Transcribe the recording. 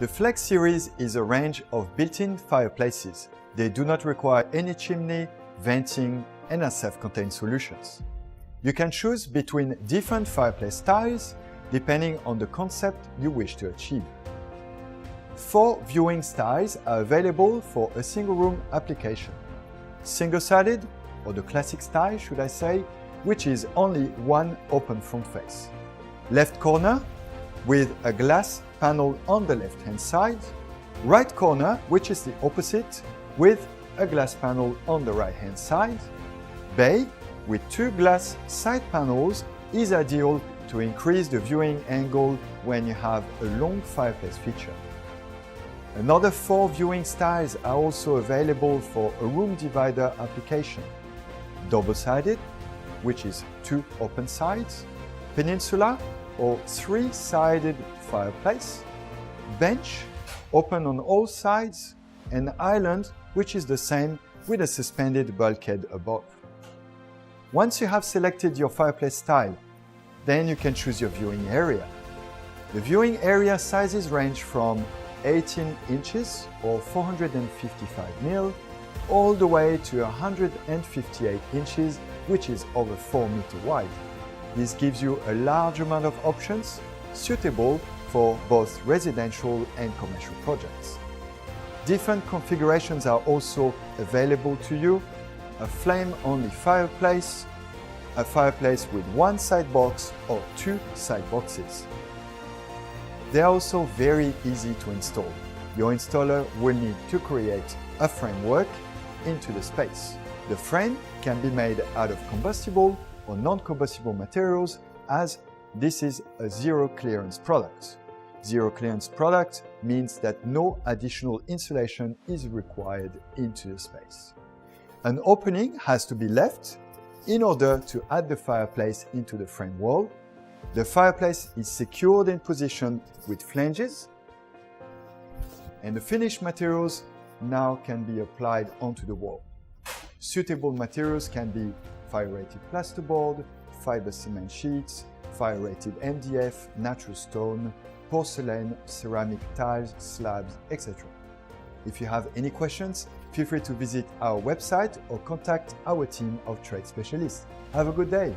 The Flex series is a range of built-in fireplaces. They do not require any chimney, venting, and are self-contained solutions. You can choose between different fireplace styles depending on the concept you wish to achieve. 4 viewing styles are available for a single room application. Single-sided, or the classic style should I say, which is only one open front face. Left corner, with a glass panel on the left-hand side. Right corner, which is the opposite, with a glass panel on the right-hand side. Bay, with 2 glass side panels, is ideal to increase the viewing angle when you have a long fireplace feature. Another 4 viewing styles are also available for a room divider application. Double-sided, which is 2 open sides. Peninsula, or 3-sided fireplace. Bench, open on all sides. And island, which is the same with a suspended bulkhead above. Once you have selected your fireplace style, then you can choose your viewing area. The viewing area sizes range from 18 inches or 455 mil all the way to 158 inches, which is over 4 meters wide. This gives you a large amount of options suitable for both residential and commercial projects. Different configurations are also available to you: a flame-only fireplace, a fireplace with 1 side box or 2 side boxes. They are also very easy to install. Your installer will need to create a framework into the space. The frame can be made out of combustible or non-combustible materials, as this is a zero clearance product. Zero clearance product means that no additional insulation is required into the space. An opening has to be left in order to add the fireplace into the frame wall. The fireplace is secured in position with flanges, and the finished materials now can be applied onto the wall. Suitable materials can be fire-rated plasterboard, fiber cement sheets, fire-rated MDF, natural stone, porcelain, ceramic tiles, slabs, etc. If you have any questions, feel free to visit our website or contact our team of trade specialists. Have a good day!